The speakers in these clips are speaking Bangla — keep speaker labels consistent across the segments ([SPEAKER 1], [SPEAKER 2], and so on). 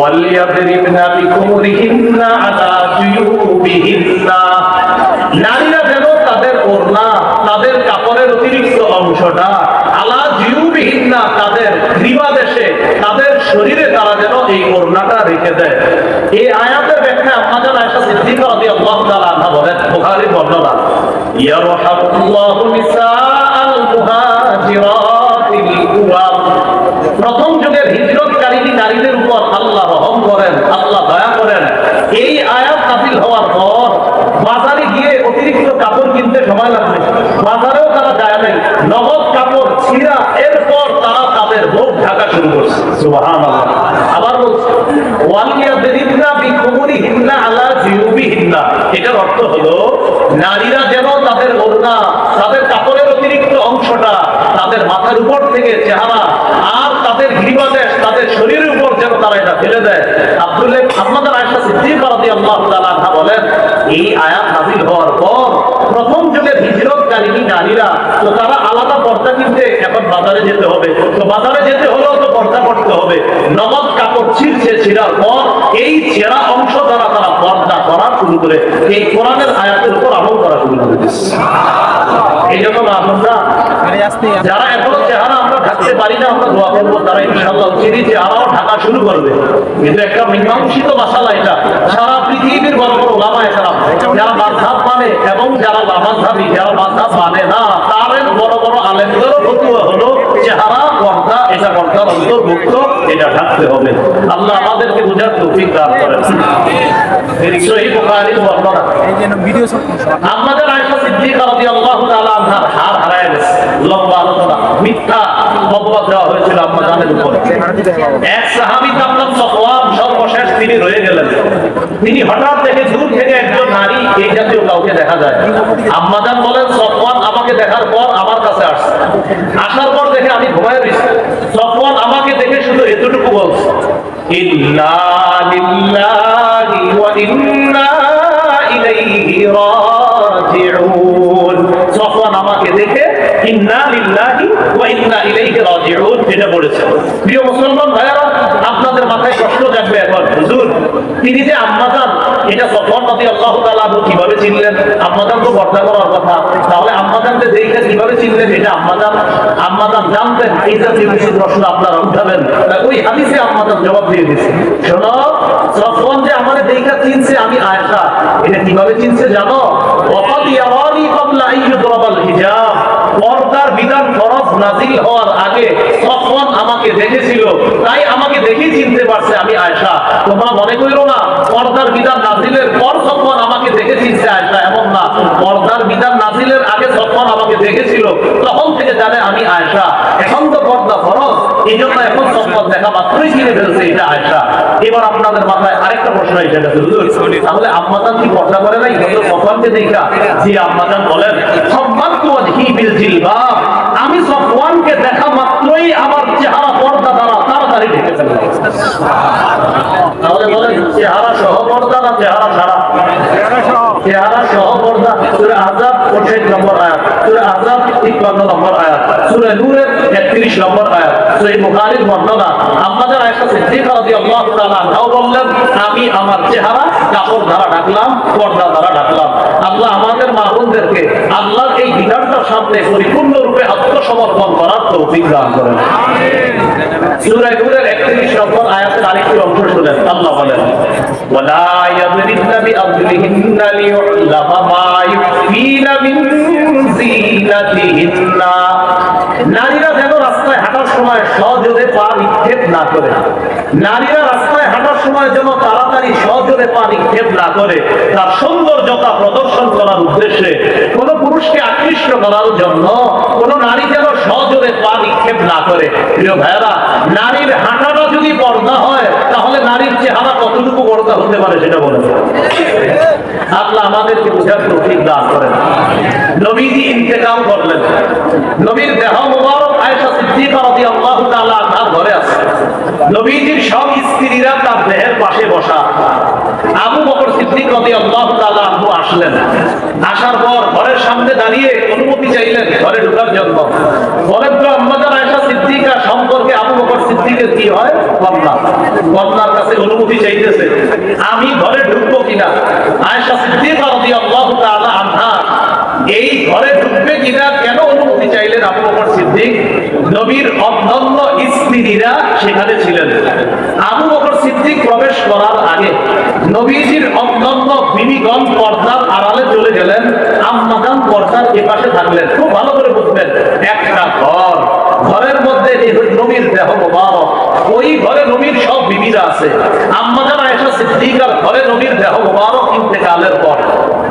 [SPEAKER 1] ওয়ালিয়াদরিবনা বিকুমুরিহিন্না আলা জুয়ুবিহিন্না, নারীরা যেন তাদের ওড়না, তাদের কাপড়ের অতিরিক্ত অংশটা আলা জুয়ুবিহিন্না, তাদের গ্রীবাদেশে, তাদের শরীরে তারা যেন এই ওড়নাটা রেখে দেয়। এই আয়াতের ব্যাখ্যা আম্মাজান আয়েশা সিদ্দিকা রাদিয়াল্লাহু তাআলা আনহা বলেন, বুখারীর বর্ণনা, ইয়ারহামুল্লাহু নিসাআল মুহাজিরাতিল কুরাম, প্রথম যুগের হিজরতকারী নারীদের উপর আল্লাহ রহম করেন, আল্লাহ দয়া করেন। এই আয়াত নাযিল হওয়ার পর বাজারে গিয়ে অতিরিক্ত কাপড় কিনতে সময় লাগবে, বাজারেও তারা যায় নাই, নগদ কাপড় ছিঁড়া, এরপর তারা তাদের মুখ ঢাকা শুরু করছে। সুবহানাল্লাহ। আবার বলছে ওয়ালিয়াদরিবনা বিকুমুরিহিন্না আলা জুয়ুবিহিন্না, এটার অর্থ হলো নারীরা যেন তাদের ওড়না, তাদের কাপড়ের অতিরিক্ত অংশটা তাদের মাথার উপর থেকে চেহারা আর তাদের গ্রীবাদেশ, তাদের শরীরের উপর যেন তারা এটা ফেলে দেয়। আম্মাজান আয়েশা সিদ্দিকা রাদিয়াল্লাহু তাআলা আনহা বলেন, এই আয়াত নাযিল হওয়ার পর প্রথম যুগের হিজরতকারী নারীরা তো তারা আলাদা পর্দা কিনতে এখন বাজারে যেতে হবে, তো বাজারে যেতে হলেও তো পর্দা করতে হবে। নগদ কাপড় ছিঁড়ার পর এই ছেঁড়া অংশ দ্বারা তারা পর্দা করা শুরু করে, এই কোরআনের আয়াতের উপর আমল করা শুরু করে। এই জন্য আমরা যারা এখনো চেহারা আমরা ঢাকতে পারি না, আমরা দোয়া করবো তারা ইনশাআল্লাহ চিনি চেহারাও ঢাকা শুরু করবে। কিন্তু একটা মীমাংসিত মাসালা এটা, সারা পৃথিবীর বড় বড় ওলামায়ে কেরাম যারা মাযহাব মানে এবং যারা লামাযহাবী, যারা মাযহাব মানে না, তাদের বড় বড় আলেমদেরও ফতোয়া হলো চেহারা পর্দা, এটা পর্দার অন্তর্ভুক্ত, এটা ঢাকতে হবে। আল্লাহ আমাদেরকে বুঝার তৌফিক দান করেন। সহিহ বুখারীর বর্ণনা, আমাদের আয়েশা সিদ্দিকা রাদিয়াল্লাহু তাআলা আনহার হার হারায় গেছে। লম্বা আলোচনা, মিথ্যা অপবাদ দেওয়া হয়েছিল আম্মাজানের উপর। এক সাহাবী তার নাম সফওয়ান, সর্বশেষ তিনি রয়ে গেলেন। তিনি হঠাৎ দেখে দূর থেকে একজন নারী, এই জাতীয় কাউকে দেখা যায়। আম্মাজান বলেন, সফওয়ান আমাকে দেখার পর আমার কাছে আসছে, আসার পর দেখে আমি ঘুমায় রয়েছি। সফওয়ান আমাকে দেখে শুধু এতটুকু বলছে, ইন্না লিল্লাহি ওয়া ইন্না ইলাইহি রাজিউন। সফওয়ান আমাকে দেখে ইন্না লিল্লাহি ওয়া ইন্না ইলাইহি রাজিউন এটা বলেছে। প্রিয় মুসলমান ভাইরা, আপনাদের মাথায় প্রশ্ন জাগবে এখন, হুজুর তিনি যে আম্মাজান, এটা সফওয়ান রাদিয়াল্লাহু তাআলা কিভাবে চিনলেন? আম্মাজান তো পর্দা করার কথা, তাহলে আম্মাজানকে দেখে কিভাবে চিনলেন এটা আম্মাজান জানতেন? এই জাতীয় কিছু প্রশ্ন আপনারা উঠাবেন। ওই হাদিসে আম্মাজান জবাব দিয়ে দিয়েছে, শোনো, সফওয়ান যে আমারে দেখে চিনছে আমি আয়েশা, এটা কিভাবে চিনছে জানো? ওয়াকাদ ইয়ারানি ক্বাবলা আন ইউদরাবাল হিজাব, পর্দার বিধান ফরজ নাযিল হওয়ার আগে সফওয়ান আমাকে দেখেছিল, তাই আমাকে দেখেই চিনতে পারছে আমি আয়েশা। তোমরা মনে করো না পর্দার বিধান নাযিলের পর সফওয়ান আমাকে দেখে চিনছে আয়েশা, এমন না। পর্দার বিধান নাযিলের আগে সফওয়ান আমাকে দেখেছিল, তখন থেকে জানে আমি আয়েশা। এখন তো পর্দা ফরজ, এই জন্য এখন সফওয়ান দেখা মাত্রই চিনে ফেলছে এটা আয়েশা। এবার আপনাদের মাথায় আরেকটা প্রশ্ন এসে গেছে, তাহলে আম্মাজান কি পর্দা করে নাই সফওয়ানকে দেখা? জি, আম্মাজান বলেন, সাম্মাতু ওয়াজহি বিল জিলবাব, আমি সফওয়ানকে দেখা মাত্রই আমার চেহারা পর্দা দ্বারা তাড়াতাড়ি ঢেকে ফেললাম। তাহলে বলেন, চেহারা সহ পর্দা না চেহারা ছাড়া? চেহারা সহ পর্দা। সূরা আহজাব 65 নম্বর আয়াত, সূরা আহজাব 51 নম্বর আয়াত, সূরা নূরের 31 নম্বর আয়াত, সহিহ বুখারীর বর্ণনা। আমাদের আয়েশা সিদ্দিকা রাদিয়াল্লাহু তাআলা আনহা বললেন, আমি আমার চেহারা কাপড় দ্বারা ঢাকলাম, পর্দা দ্বারা ঢাকলাম। আল্লাহ আমাদের মা বোনদেরকে আল্লাহর এই বিধানটার সামনে পরিপূর্ণরূপে আত্মসমর্পণ করার তৌফিক দান করেন। সূরা নূরের 31 নম্বর আয়াতের আরেকটি অংশ শুনেন, আল্লাহ বলেন, ওয়ালা ইয়াদরিবনা বিআরজুলিহিন্না লিয়ু'লামা মা ইউখফিনা মিন যিনাতিহিন্না, নারীরা যেন রাস্তায় হাঁটার সময় সজোরে পা নিক্ষেপ না করে, নারীরা রাস্তায় হাঁটার সময় যেন তাড়াতাড়ি সজোরে পা নিক্ষেপ না করে, তার সৌন্দর্যতা প্রদর্শন করার উদ্দেশ্যে, কোন পুরুষকে আকৃষ্ট করার জন্য কোন নারী যেন সজোরে পা নিক্ষেপ না করে। প্রিয় ভাইয়েরা, নারীর হাঁটাটা যদি পর্দা হয়, তাহলে নারীর চেহারা কতটুকু পর্দা হতে পারে সেটা বলেন। আল্লাহ আমাদেরকে বুঝার তৌফিক দান করেন। নবীজি ইন্তেকাল করলেন, নবীর দেহ মুবারক আয়েশা সিদ্দিকা রাদিয়াল্লাহু তাআলা আনহার ঘরে আছে। নবীজির সব স্ত্রীরা তার দেহের পাশে বসা। আবু বকর সিদ্দিক রাদিয়াল্লাহু তাআলা আনহু আসলেন, আসার পর ঘরের সামনে দাঁড়িয়ে অনুমতি চাইলেন ঘরে ঢোকার জন্য। বলেন তো আম্মাজান আয়েশা সিদ্দিকা সম্পর্কে আবু বকর সিদ্দিকের কি হয়? কন্যা। কন্যার কাছে অনুমতি চাইতেছে, আমি ঘরে ঢুকবো কিনা। আয়েশা সিদ্দিকা রাদিয়াল্লাহু তাআলা আনহা এই ঘরে ঢুকবে কিনা কেন অনুমতি চাইলেন আবু বকর সিদ্দিক? নবীর অন্যান্য স্ত্রীরা সেখানে ছিলেন। আবু বকর সিদ্দিক প্রবেশ করার আগে নবীজির অন্যান্য বিবিগণ পর্দার আড়ালে চলে গেলেন, আম্মাজান পর্দার এপাশে থাকলেন। খুব ভালো করে বুঝবেন, একটা ঘর, ঘরের মধ্যে নবীর দেহ মোবারক, ওই ঘরে নবীর সব বিবিরা আছে। আম্মাজান আয়েশা সিদ্দিকার ঘরে নবীর দেহ মোবারক ইন্তেকালের পর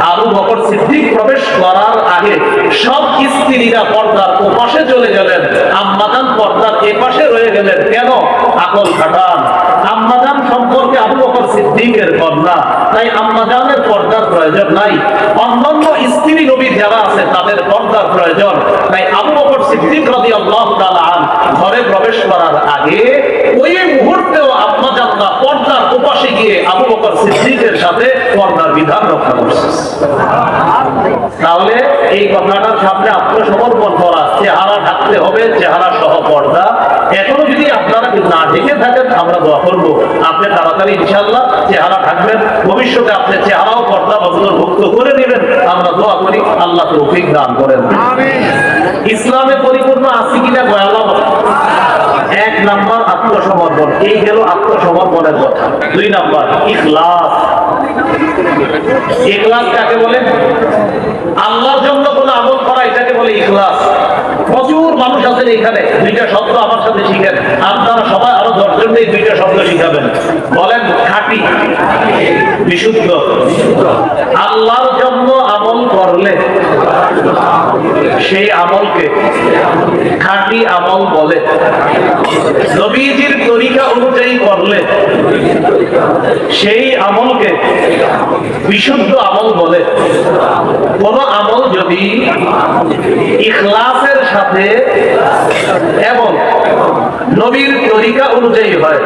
[SPEAKER 1] আবু বকর সিদ্দিক প্রবেশ করার আগে সব স্ত্রীরা পর্দার ওপাশে চলে গেলেন, আম্মাজান পর্দার এপাশে রয়ে গেলেন। কেন? আকল খাটান। আম্মাজান সম্পর্কে আবু বকর সিদ্দিকের কন্যা, তাই আম্মাজানের পর্দার প্রয়োজন নাই। অন্যান্য স্ত্রী নবী যারা আছে তাদের পর্দার প্রয়োজন, তাই আবু বকর সিদ্দিক রাদিয়াল্লাহু তাআলা ঘরে প্রবেশ করার আগে ওই মুহূর্তেও আম্মাজানরা পর্দার ওপাশে গিয়ে আবু বকর সিদ্দিকের সাথে পর্দার বিধান রক্ষা করছে। তাহলে এই কথাটার সামনে আত্মসমর্পণ করা, চেহারা ঢাকতে হবে, চেহারা সহ পর্দা। এখনো যদি আপনারা না ঢেকে থাকেন, আমরা দোয়া করবো আপনি তাড়াতাড়ি ইনশাআল্লাহ চেহারা ঢাকবেন, ভবিষ্যতে আপনি চেহারাও পর্দা অন্তর্ভুক্ত করে নেবেন। আমরা দোয়া করি আল্লাহ তৌফিক দান করেন। ইসলামে পরিপূর্ণ আছে কিনা বয়ালাম। এক নাম্বার আত্মসমর্পণ, এই গেল আত্মসমর্পণের কথা। দুই নাম্বার ইখলাস। ইখলাস কাকে বলে? আল্লাহর জন্য কোন আমল করা, এটাকে বলে ইখলাস। প্রচুর মানুষ আছেন এখানে, দুইটা শব্দ আমার সাথে শিখেন, আপনারা সবাই আরো 10 জন এই দুইটা শব্দ শিখাবেন। বলেন খাঁটি, বিশুদ্ধ। আল্লাহর জন্য আমল করলে সেই আমলকে খাঁটি আমল বলে। নবীজির তরিকা অনুযায়ী করলে সেই আমলকে বিশুদ্ধ আমল বলে। কোন আমল যদি ইখলাসের সাথে এবং নবীর তরিকা অনুযায়ী হয়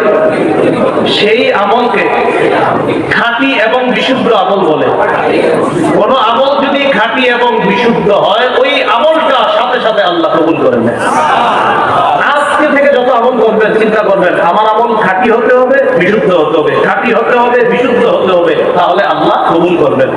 [SPEAKER 1] সেই আমলকে খাঁটি এবং বিশুদ্ধ আমল বলে। কোন আমল যদি খাঁটি এবং বিশুদ্ধ হয়, ওই আমলটা সাথে সাথে আল্লাহ কবুল করে নেয়। আজকে থেকে যত আমল করবেন চিন্তা করবেন আমার আমল খাঁটি হতে হবে, বিশুদ্ধ হতে হবে, খাঁটি হতে হবে, বিশুদ্ধ হতে হবে, তাহলে আল্লাহ কবুল করবেন।